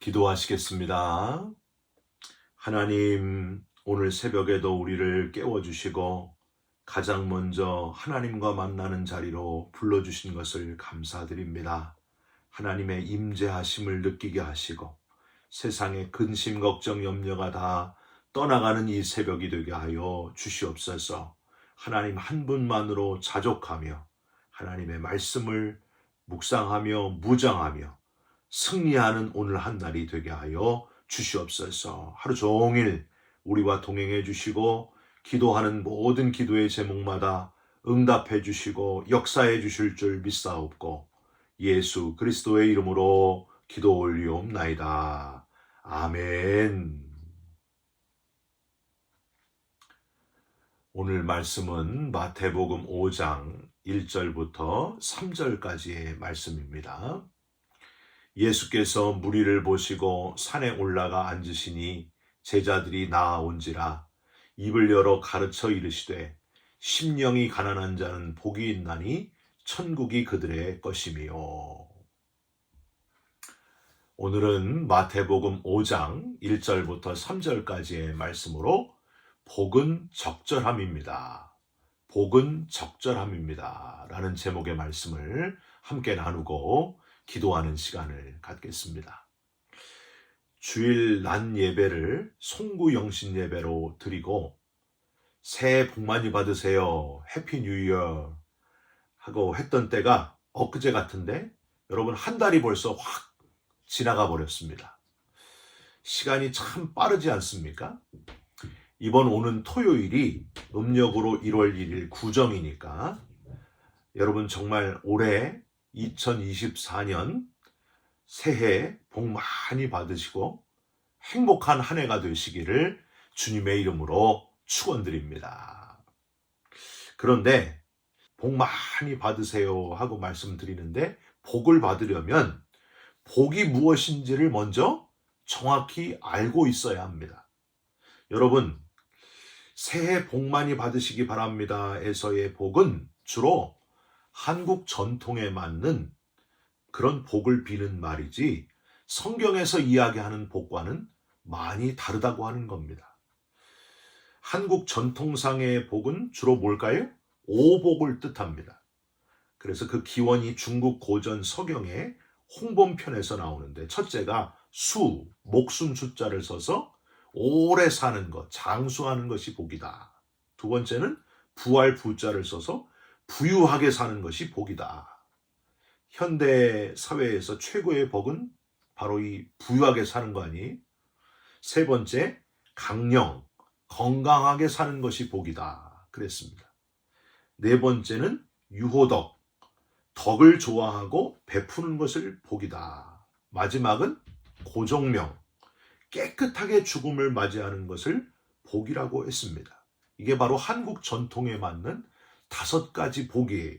기도하시겠습니다. 하나님, 오늘 새벽에도 우리를 깨워주시고 가장 먼저 하나님과 만나는 자리로 불러주신 것을 감사드립니다. 하나님의 임재하심을 느끼게 하시고 세상의 근심, 걱정, 염려가 다 떠나가는 이 새벽이 되게 하여 주시옵소서. 하나님 한 분만으로 자족하며 하나님의 말씀을 묵상하며 무장하며 승리하는 오늘 한 날이 되게 하여 주시옵소서. 하루 종일 우리와 동행해 주시고 기도하는 모든 기도의 제목마다 응답해 주시고 역사해 주실 줄 믿사옵고 예수 그리스도의 이름으로 기도 올리옵나이다. 아멘. 오늘 말씀은 마태복음 5장 1절부터 3절까지의 말씀입니다. 예수께서 무리를 보시고 산에 올라가 앉으시니 제자들이 나아온지라 입을 열어 가르쳐 이르시되 심령이 가난한 자는 복이 있나니 천국이 그들의 것이미요. 오늘은 마태복음 5장 1절부터 3절까지의 말씀으로 복은 적절함입니다. 복은 적절함입니다. 라는 제목의 말씀을 함께 나누고 기도하는 시간을 갖겠습니다. 주일 낮 예배를 송구영신 예배로 드리고 새해 복 많이 받으세요. 해피 뉴 이어 하고 했던 때가 엊그제 같은데 여러분 한 달이 벌써 확 지나가 버렸습니다. 시간이 참 빠르지 않습니까? 이번 오는 토요일이 음력으로 1월 1일 구정이니까 여러분 정말 올해 2024년 새해 복 많이 받으시고 행복한 한 해가 되시기를 주님의 이름으로 축원드립니다. 그런데 복 많이 받으세요 하고 말씀드리는데 복을 받으려면 복이 무엇인지를 먼저 정확히 알고 있어야 합니다. 여러분 새해 복 많이 받으시기 바랍니다 에서의 복은 주로 한국 전통에 맞는 그런 복을 비는 말이지 성경에서 이야기하는 복과는 많이 다르다고 하는 겁니다. 한국 전통상의 복은 주로 뭘까요? 오복을 뜻합니다. 그래서 그 기원이 중국 고전 서경의 홍범편에서 나오는데 첫째가 수, 목숨 숫자를 써서 오래 사는 것, 장수하는 것이 복이다. 두 번째는 부할 부자를 써서 부유하게 사는 것이 복이다. 현대 사회에서 최고의 복은 바로 이 부유하게 사는 거 아니에요? 세 번째, 강령, 건강하게 사는 것이 복이다. 그랬습니다. 네 번째는 유호덕, 덕을 좋아하고 베푸는 것을 복이다. 마지막은 고종명, 깨끗하게 죽음을 맞이하는 것을 복이라고 했습니다. 이게 바로 한국 전통에 맞는 5가지 복이에요.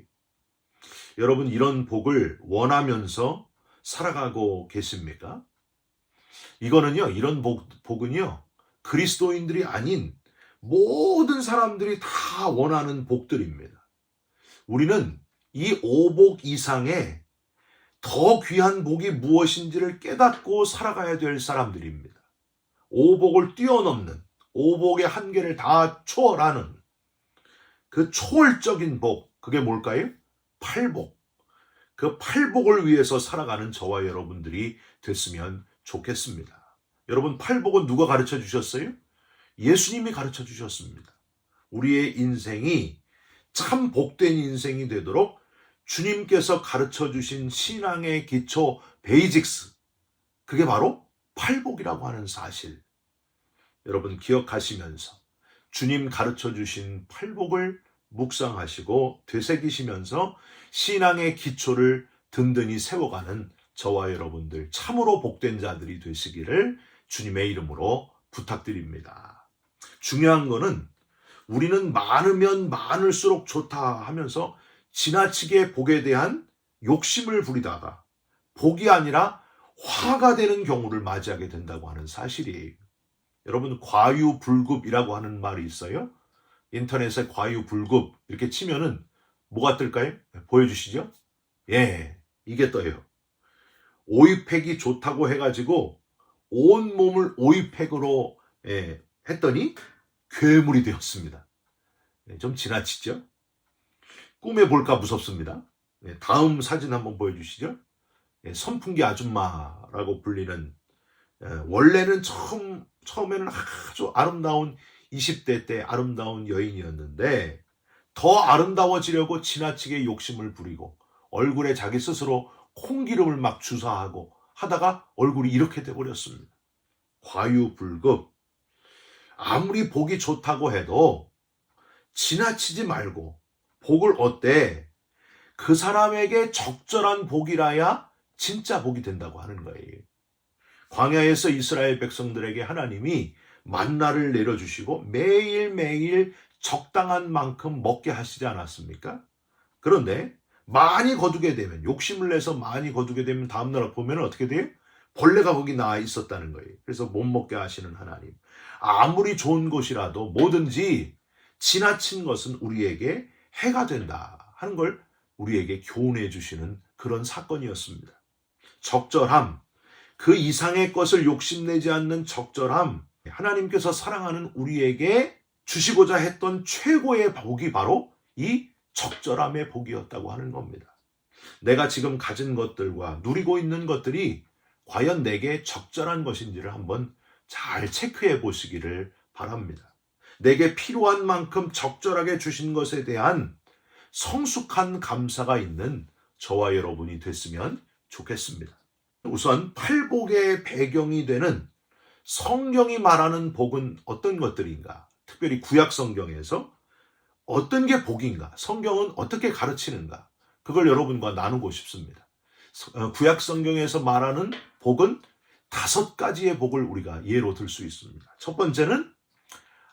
여러분 이런 복을 원하면서 살아가고 계십니까? 이거는요, 이런 복은요, 그리스도인들이 아닌 모든 사람들이 다 원하는 복들입니다. 우리는 이 5복 이상의 더 귀한 복이 무엇인지를 깨닫고 살아가야 될 사람들입니다. 5복을 뛰어넘는 5복의 한계를 다 초월하는 그 초월적인 복, 그게 뭘까요? 8복. 그 8복을 위해서 살아가는 저와 여러분들이 됐으면 좋겠습니다. 여러분 8복은 누가 가르쳐 주셨어요? 예수님이 가르쳐 주셨습니다. 우리의 인생이 참 복된 인생이 되도록 주님께서 가르쳐 주신 신앙의 기초 베이직스, 그게 바로 8복이라고 하는 사실. 여러분 기억하시면서 주님 가르쳐 주신 8복을 묵상하시고 되새기시면서 신앙의 기초를 든든히 세워가는 저와 여러분들 참으로 복된 자들이 되시기를 주님의 이름으로 부탁드립니다. 중요한 거는 우리는 많으면 많을수록 좋다 하면서 지나치게 복에 대한 욕심을 부리다가 복이 아니라 화가 되는 경우를 맞이하게 된다고 하는 사실이에요. 여러분 과유불급이라고 하는 말이 있어요. 인터넷에 과유불급 이렇게 치면은 뭐가 뜰까요? 보여주시죠? 예, 이게 떠요. 오이팩이 좋다고 해가지고 온몸을 오이팩으로 했더니 괴물이 되었습니다. 좀 지나치죠? 꿈에 볼까 무섭습니다. 다음 사진 한번 보여주시죠. 선풍기 아줌마라고 불리는, 원래는 처음에는 아주 아름다운 20대 때 아름다운 여인이었는데 더 아름다워지려고 지나치게 욕심을 부리고 얼굴에 자기 스스로 콩기름을 막 주사하고 하다가 얼굴이 이렇게 돼버렸습니다. 과유불급. 아무리 복이 좋다고 해도 지나치지 말고 복을 어때? 그 사람에게 적절한 복이라야 진짜 복이 된다고 하는 거예요. 광야에서 이스라엘 백성들에게 하나님이 만나를 내려주시고 매일매일 적당한 만큼 먹게 하시지 않았습니까? 그런데 많이 거두게 되면, 욕심을 내서 많이 거두게 되면 다음날 보면 어떻게 돼요? 벌레가 거기 나와 있었다는 거예요. 그래서 못 먹게 하시는 하나님. 아무리 좋은 것이라도 뭐든지 지나친 것은 우리에게 해가 된다 하는 걸 우리에게 교훈해 주시는 그런 사건이었습니다. 적절함, 그 이상의 것을 욕심내지 않는 적절함, 하나님께서 사랑하는 우리에게 주시고자 했던 최고의 복이 바로 이 적절함의 복이었다고 하는 겁니다. 내가 지금 가진 것들과 누리고 있는 것들이 과연 내게 적절한 것인지를 한번 잘 체크해 보시기를 바랍니다. 내게 필요한 만큼 적절하게 주신 것에 대한 성숙한 감사가 있는 저와 여러분이 됐으면 좋겠습니다. 우선 팔복의 배경이 되는 성경이 말하는 복은 어떤 것들인가? 특별히 구약 성경에서 어떤 게 복인가? 성경은 어떻게 가르치는가? 그걸 여러분과 나누고 싶습니다. 구약 성경에서 말하는 복은 5가지의 복을 우리가 예로 들 수 있습니다. 첫 번째는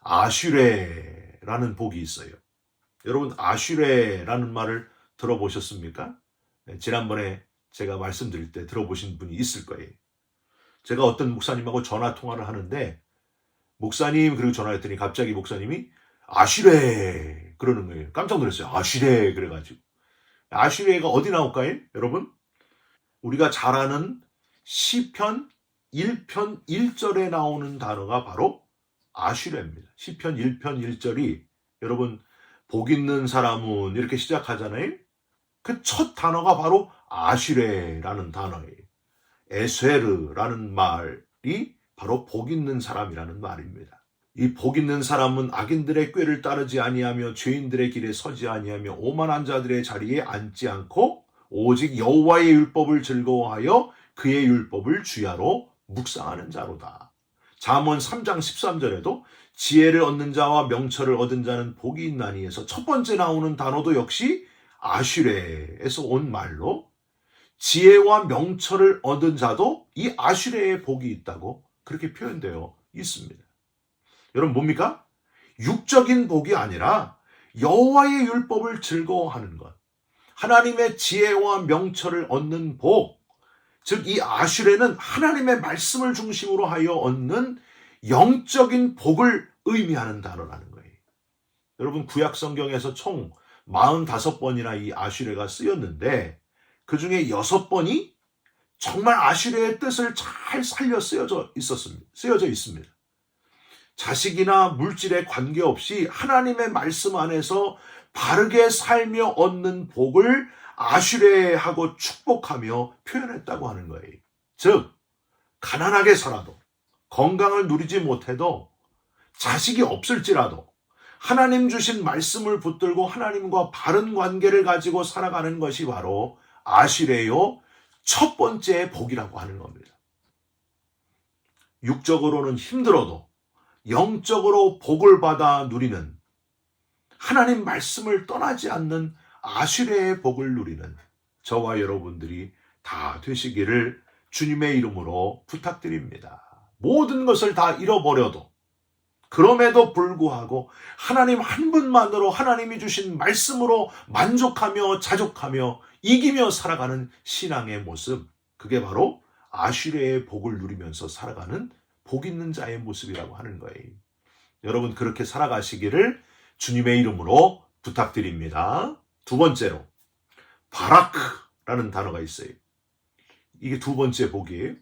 아슈레라는 복이 있어요. 여러분, 아슈레라는 말을 들어보셨습니까? 지난번에 제가 말씀드릴 때 들어보신 분이 있을 거예요. 제가 어떤 목사님하고 전화 통화를 하는데 목사님, 그리고 전화했더니 갑자기 목사님이 아슈레 그러는 거예요. 깜짝 놀랐어요. 아슈레 그래가지고. 아슈레가 어디 나올까요? 여러분, 우리가 잘 아는 시편 1편 1절에 나오는 단어가 바로 아슈레입니다. 시편 1편 1절이 여러분, 복 있는 사람은 이렇게 시작하잖아요. 그 첫 단어가 바로 아슈레라는 단어예요. 에스헤르라는 말이 바로 복 있는 사람이라는 말입니다. 이 복 있는 사람은 악인들의 꾀를 따르지 아니하며 죄인들의 길에 서지 아니하며 오만한 자들의 자리에 앉지 않고 오직 여호와의 율법을 즐거워하여 그의 율법을 주야로 묵상하는 자로다. 잠언 3장 13절에도 지혜를 얻는 자와 명철을 얻은 자는 복이 있나니에서 첫 번째 나오는 단어도 역시 아슈레에서 온 말로 지혜와 명철을 얻은 자도 이 아슈레의 복이 있다고 그렇게 표현되어 있습니다. 여러분, 뭡니까? 육적인 복이 아니라 여호와의 율법을 즐거워하는 것, 하나님의 지혜와 명철을 얻는 복, 즉 이 아슈레는 하나님의 말씀을 중심으로 하여 얻는 영적인 복을 의미하는 단어라는 거예요. 여러분, 구약 성경에서 총 45번이나 이 아슈레가 쓰였는데 그 중에 6번이 정말 아슈레의 뜻을 잘 살려 쓰여져 있습니다. 자식이나 물질에 관계없이 하나님의 말씀 안에서 바르게 살며 얻는 복을 아슈레하고 축복하며 표현했다고 하는 거예요. 즉, 가난하게 살아도, 건강을 누리지 못해도, 자식이 없을지라도 하나님 주신 말씀을 붙들고 하나님과 바른 관계를 가지고 살아가는 것이 바로 아슈레요 첫 번째 복이라고 하는 겁니다. 육적으로는 힘들어도 영적으로 복을 받아 누리는, 하나님 말씀을 떠나지 않는 아슈레의 복을 누리는 저와 여러분들이 다 되시기를 주님의 이름으로 부탁드립니다. 모든 것을 다 잃어버려도 그럼에도 불구하고 하나님 한 분만으로 하나님이 주신 말씀으로 만족하며 자족하며 이기며 살아가는 신앙의 모습, 그게 바로 아슈레의 복을 누리면서 살아가는 복 있는 자의 모습이라고 하는 거예요. 여러분, 그렇게 살아가시기를 주님의 이름으로 부탁드립니다. 두 번째로 바라크라는 단어가 있어요. 이게 두 번째 복이에요.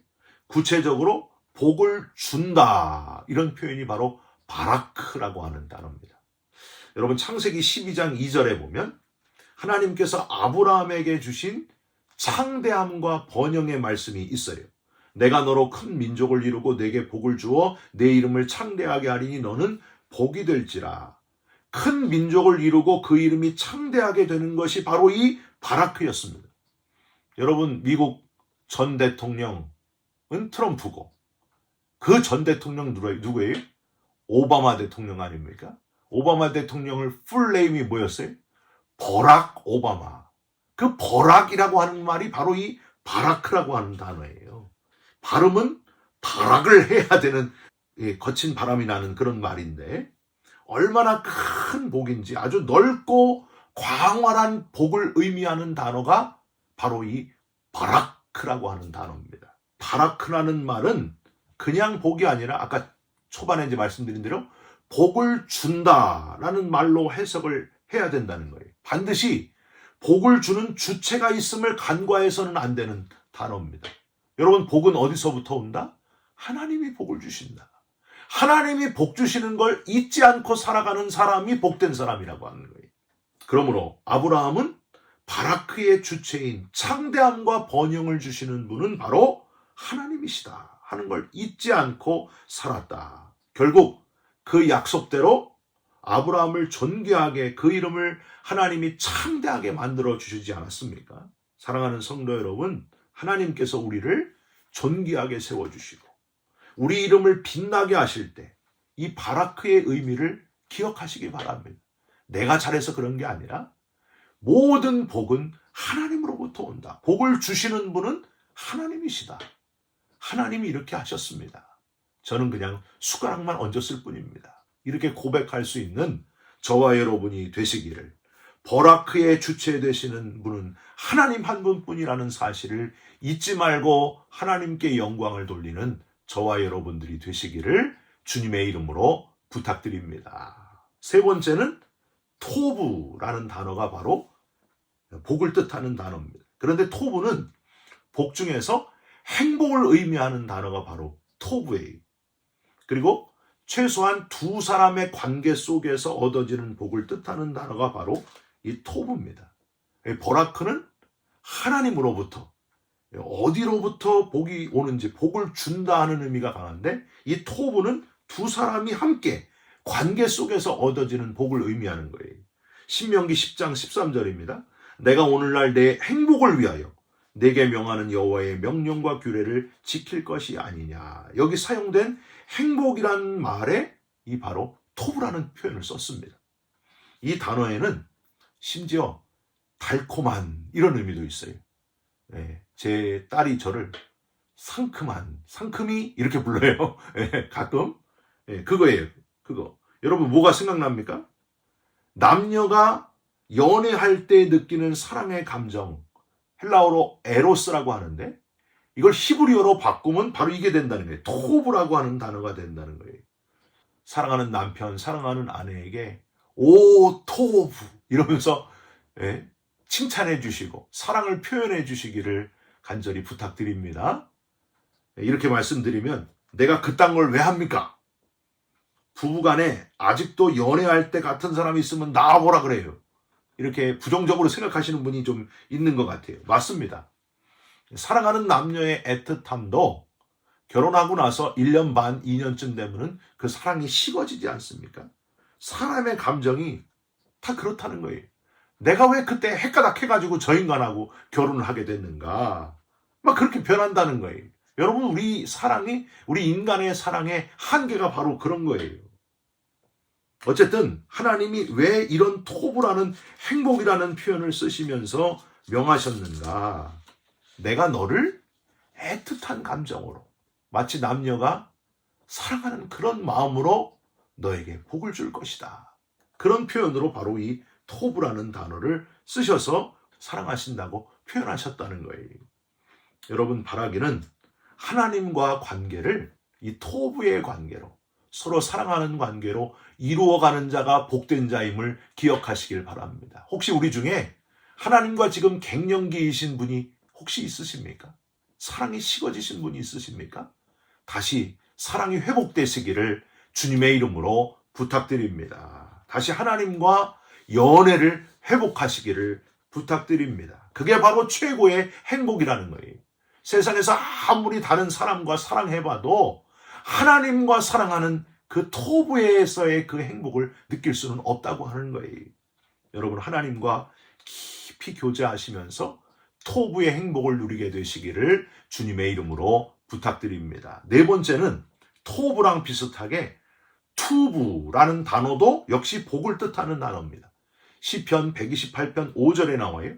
구체적으로 복을 준다. 이런 표현이 바로 바라크라고 하는 단어입니다. 여러분 창세기 12장 2절에 보면 하나님께서 아브라함에게 주신 창대함과 번영의 말씀이 있어요. 내가 너로 큰 민족을 이루고 내게 복을 주어 내 이름을 창대하게 하리니 너는 복이 될지라. 큰 민족을 이루고 그 이름이 창대하게 되는 것이 바로 이 바라크였습니다. 여러분 미국 전 대통령은 트럼프고 그 전 대통령 누구예요? 오바마 대통령 아닙니까? 오바마 대통령을 풀네임이 뭐였어요? 버락 오바마. 그 버락이라고 하는 말이 바로 이 바라크라고 하는 단어예요. 발음은 바락을 해야 되는 거친 바람이 나는 그런 말인데 얼마나 큰 복인지 아주 넓고 광활한 복을 의미하는 단어가 바로 이 바라크라고 하는 단어입니다. 바라크라는 말은 그냥 복이 아니라 아까 초반에 이제 말씀드린 대로 복을 준다라는 말로 해석을 해야 된다는 거예요. 반드시 복을 주는 주체가 있음을 간과해서는 안 되는 단어입니다. 여러분 복은 어디서부터 온다? 하나님이 복을 주신다. 하나님이 복 주시는 걸 잊지 않고 살아가는 사람이 복된 사람이라고 하는 거예요. 그러므로 아브라함은 바라크의 주체인 창대함과 번영을 주시는 분은 바로 하나님이시다 하는 걸 잊지 않고 살았다. 결국 그 약속대로 아브라함을 존귀하게 그 이름을 하나님이 창대하게 만들어 주시지 않았습니까? 사랑하는 성도 여러분, 하나님께서 우리를 존귀하게 세워주시고 우리 이름을 빛나게 하실 때 이 바라크의 의미를 기억하시기 바랍니다. 내가 잘해서 그런 게 아니라 모든 복은 하나님으로부터 온다. 복을 주시는 분은 하나님이시다. 하나님이 이렇게 하셨습니다. 저는 그냥 숟가락만 얹었을 뿐입니다. 이렇게 고백할 수 있는 저와 여러분이 되시기를, 버라크의 주체 되시는 분은 하나님 한 분뿐이라는 사실을 잊지 말고 하나님께 영광을 돌리는 저와 여러분들이 되시기를 주님의 이름으로 부탁드립니다. 세 번째는 토부라는 단어가 바로 복을 뜻하는 단어입니다. 그런데 토부는 복 중에서 행복을 의미하는 단어가 바로 토부예요. 그리고 최소한 두 사람의 관계 속에서 얻어지는 복을 뜻하는 단어가 바로 이 토부입니다. 버라크는 하나님으로부터 어디로부터 복이 오는지 복을 준다 하는 의미가 강한데 이 토부는 두 사람이 함께 관계 속에서 얻어지는 복을 의미하는 거예요. 신명기 10장 13절입니다. 내가 오늘날 내 행복을 위하여 내게 명하는 여호와의 명령과 규례를 지킬 것이 아니냐. 여기 사용된 행복이란 말에 이 바로 토부라는 표현을 썼습니다. 이 단어에는 심지어 달콤한 이런 의미도 있어요. 제 딸이 저를 상큼이 이렇게 불러요. 가끔. 그거예요. 그거. 여러분 뭐가 생각납니까? 남녀가 연애할 때 느끼는 사랑의 감정, 헬라어로 에로스라고 하는데 이걸 히브리어로 바꾸면 바로 이게 된다는 거예요. 토부라고 하는 단어가 된다는 거예요. 사랑하는 남편, 사랑하는 아내에게 오 토부 이러면서 칭찬해 주시고 사랑을 표현해 주시기를 간절히 부탁드립니다. 이렇게 말씀드리면 내가 그딴 걸 왜 합니까? 부부간에 아직도 연애할 때 같은 사람이 있으면 나와보라 그래요. 이렇게 부정적으로 생각하시는 분이 좀 있는 것 같아요. 맞습니다. 사랑하는 남녀의 애틋함도 결혼하고 나서 1년 반, 2년쯤 되면은 그 사랑이 식어지지 않습니까? 사람의 감정이 다 그렇다는 거예요. 내가 왜 그때 헷가닥 해가지고 저 인간하고 결혼을 하게 됐는가? 막 그렇게 변한다는 거예요. 여러분, 우리 인간의 사랑의 한계가 바로 그런 거예요. 어쨌든 하나님이 왜 이런 토부라는 행복이라는 표현을 쓰시면서 명하셨는가? 내가 너를 애틋한 감정으로 마치 남녀가 사랑하는 그런 마음으로 너에게 복을 줄 것이다. 그런 표현으로 바로 이 토부라는 단어를 쓰셔서 사랑하신다고 표현하셨다는 거예요. 여러분, 바라기는 하나님과 관계를 이 토부의 관계로 서로 사랑하는 관계로 이루어가는 자가 복된 자임을 기억하시길 바랍니다. 혹시 우리 중에 하나님과 지금 갱년기이신 분이 혹시 있으십니까? 사랑이 식어지신 분이 있으십니까? 다시 사랑이 회복되시기를 주님의 이름으로 부탁드립니다. 다시 하나님과 연애를 회복하시기를 부탁드립니다. 그게 바로 최고의 행복이라는 거예요. 세상에서 아무리 다른 사람과 사랑해봐도 하나님과 사랑하는 그 토부에서의 그 행복을 느낄 수는 없다고 하는 거예요. 여러분, 하나님과 깊이 교제하시면서 토부의 행복을 누리게 되시기를 주님의 이름으로 부탁드립니다. 네 번째는 토부랑 비슷하게 투부라는 단어도 역시 복을 뜻하는 단어입니다. 시편 128편 5절에 나와요.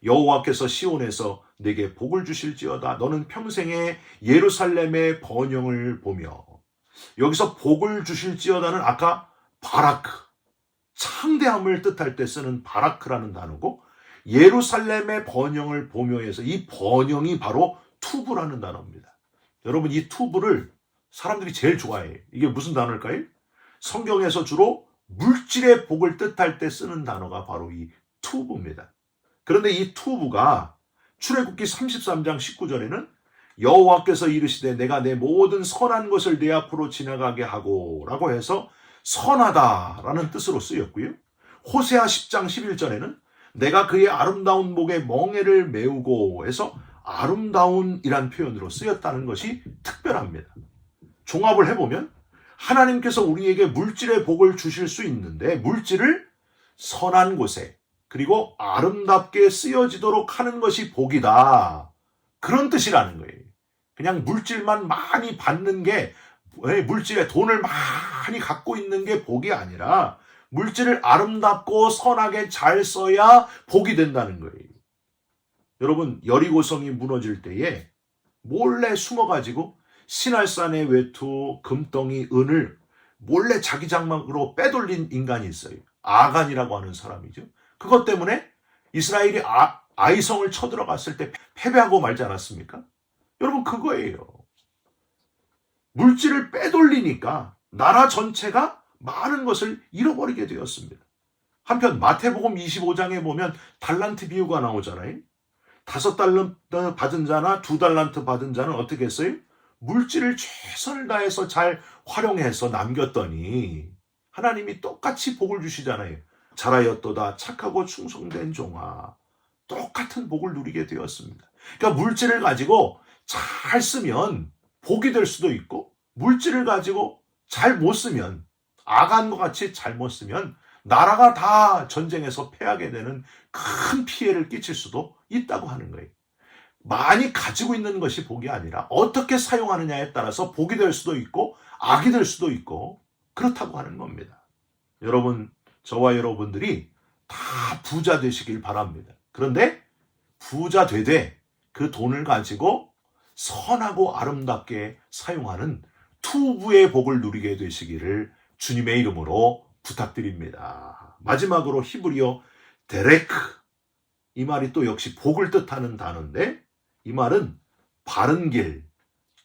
여호와께서 시온에서 내게 복을 주실지어다. 너는 평생에 예루살렘의 번영을 보며. 여기서 복을 주실지어다는 아까 바라크, 창대함을 뜻할 때 쓰는 바라크라는 단어고, 예루살렘의 번영을 보며에서 이 번영이 바로 투부라는 단어입니다. 여러분, 이 투부를 사람들이 제일 좋아해요. 이게 무슨 단어일까요? 성경에서 주로 물질의 복을 뜻할 때 쓰는 단어가 바로 이 투부입니다. 그런데 이 투부가 출애굽기 33장 19절에는 여호와께서 이르시되 내가 내 모든 선한 것을 내 앞으로 지나가게 하고 라고 해서 선하다라는 뜻으로 쓰였고요. 호세아 10장 11절에는 내가 그의 아름다운 목에 멍에를 메우고 해서 아름다운이란 표현으로 쓰였다는 것이 특별합니다. 종합을 해보면 하나님께서 우리에게 물질의 복을 주실 수 있는데 물질을 선한 곳에 그리고 아름답게 쓰여지도록 하는 것이 복이다. 그런 뜻이라는 거예요. 그냥 물질만 많이 받는 게, 물질에 돈을 많이 갖고 있는 게 복이 아니라 물질을 아름답고 선하게 잘 써야 복이 된다는 거예요. 여러분, 여리고성이 무너질 때에 몰래 숨어가지고 신할산의 외투, 금덩이, 은을 몰래 자기 장막으로 빼돌린 인간이 있어요. 아간이라고 하는 사람이죠. 그것 때문에 이스라엘이 아이성을 쳐들어갔을 때 패배하고 말지 않았습니까? 여러분, 그거예요. 물질을 빼돌리니까 나라 전체가 많은 것을 잃어버리게 되었습니다. 한편 마태복음 25장에 보면 달란트 비유가 나오잖아요. 5달란트 받은 자나 2달란트 받은 자는 어떻게 했어요? 물질을 최선을 다해서 잘 활용해서 남겼더니 하나님이 똑같이 복을 주시잖아요. 잘하였도다 착하고 충성된 종아. 똑같은 복을 누리게 되었습니다. 그러니까 물질을 가지고 잘 쓰면 복이 될 수도 있고, 물질을 가지고 잘 못 쓰면, 아간과 같이 잘못 쓰면 나라가 다 전쟁에서 패하게 되는 큰 피해를 끼칠 수도 있다고 하는 거예요. 많이 가지고 있는 것이 복이 아니라 어떻게 사용하느냐에 따라서 복이 될 수도 있고 악이 될 수도 있고 그렇다고 하는 겁니다. 여러분, 저와 여러분들이 다 부자 되시길 바랍니다. 그런데 부자 되되 그 돈을 가지고 선하고 아름답게 사용하는 투부의 복을 누리게 되시기를 주님의 이름으로 부탁드립니다. 마지막으로 히브리어 데레크, 이 말이 또 역시 복을 뜻하는 단어인데 이 말은 바른 길,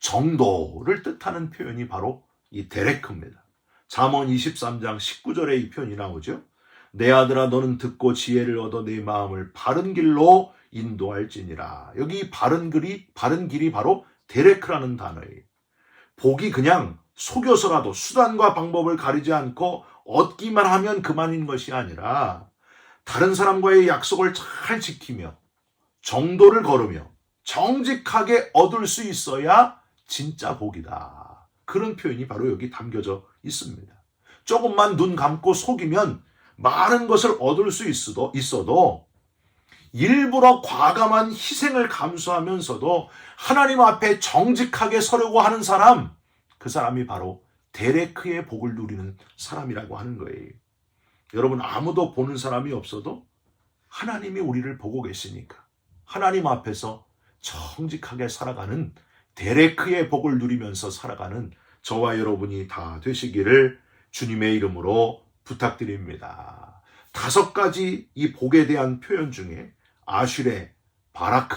정도를 뜻하는 표현이 바로 이 데레크입니다. 잠언 23장 19절에 이 표현이 나오죠. 내 아들아 너는 듣고 지혜를 얻어 내 마음을 바른 길로 인도할지니라. 여기 바른 길이 바로 데레크라는 단어예요. 복이 그냥 속여서라도 수단과 방법을 가리지 않고 얻기만 하면 그만인 것이 아니라 다른 사람과의 약속을 잘 지키며 정도를 걸으며 정직하게 얻을 수 있어야 진짜 복이다. 그런 표현이 바로 여기 담겨져 있습니다. 조금만 눈 감고 속이면 많은 것을 얻을 수 있어도 일부러 과감한 희생을 감수하면서도 하나님 앞에 정직하게 서려고 하는 사람, 그 사람이 바로 데레크의 복을 누리는 사람이라고 하는 거예요. 여러분, 아무도 보는 사람이 없어도 하나님이 우리를 보고 계시니까 하나님 앞에서 정직하게 살아가는 데레크의 복을 누리면서 살아가는 저와 여러분이 다 되시기를 주님의 이름으로 부탁드립니다. 5가지 이 복에 대한 표현 중에 아슈레, 바라크,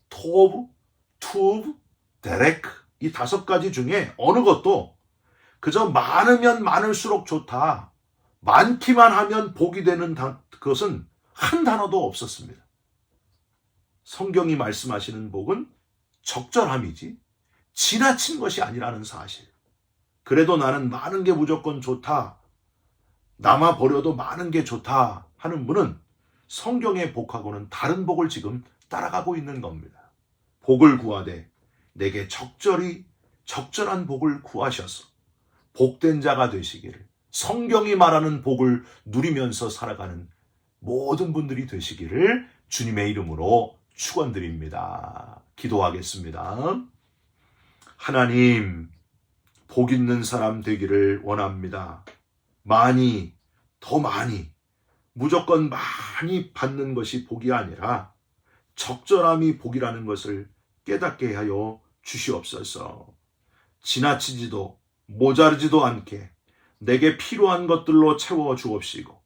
토브, 투브, 데레크, 이 5가지 중에 어느 것도 그저 많으면 많을수록 좋다, 많기만 하면 복이 되는 그것은 한 단어도 없었습니다. 성경이 말씀하시는 복은 적절함이지 지나친 것이 아니라는 사실. 그래도 나는 많은 게 무조건 좋다, 남아 버려도 많은 게 좋다 하는 분은 성경의 복하고는 다른 복을 지금 따라가고 있는 겁니다. 복을 구하되 내게 적절한 복을 구하셔서 복된 자가 되시기를, 성경이 말하는 복을 누리면서 살아가는 모든 분들이 되시기를 주님의 이름으로 축원드립니다. 기도하겠습니다. 하나님, 복 있는 사람 되기를 원합니다. 많이, 더 많이, 무조건 많이 받는 것이 복이 아니라 적절함이 복이라는 것을 깨닫게 하여 주시옵소서. 지나치지도 모자르지도 않게 내게 필요한 것들로 채워 주옵시고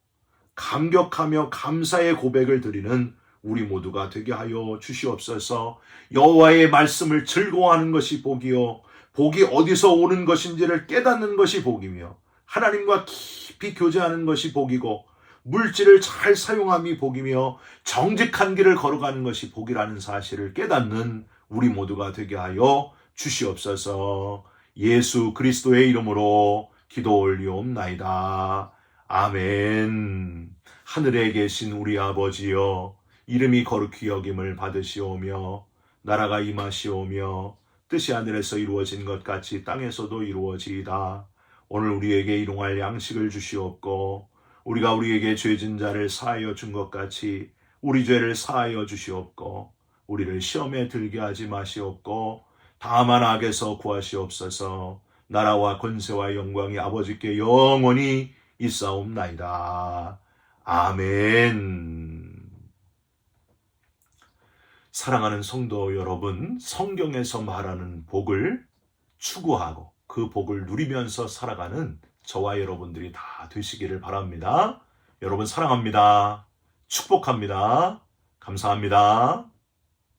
감격하며 감사의 고백을 드리는 우리 모두가 되게 하여 주시옵소서. 여호와의 말씀을 즐거워하는 것이 복이요, 복이 어디서 오는 것인지를 깨닫는 것이 복이며 하나님과 깊이 교제하는 것이 복이고 물질을 잘 사용함이 복이며 정직한 길을 걸어가는 것이 복이라는 사실을 깨닫는 우리 모두가 되게 하여 주시옵소서. 예수 그리스도의 이름으로 기도 올리옵나이다. 아멘. 하늘에 계신 우리 아버지여, 이름이 거룩히 여김을 받으시오며 나라가 임하시오며 뜻이 하늘에서 이루어진 것 같이 땅에서도 이루어지이다. 오늘 우리에게 일용할 양식을 주시옵고 우리가 우리에게 죄진 자를 사하여 준 것 같이 우리 죄를 사하여 주시옵고 우리를 시험에 들게 하지 마시옵고 다만 악에서 구하시옵소서. 나라와 권세와 영광이 아버지께 영원히 있사옵나이다. 아멘. 사랑하는 성도 여러분, 성경에서 말하는 복을 추구하고 그 복을 누리면서 살아가는 저와 여러분들이 다 되시기를 바랍니다. 여러분 사랑합니다. 축복합니다. 감사합니다.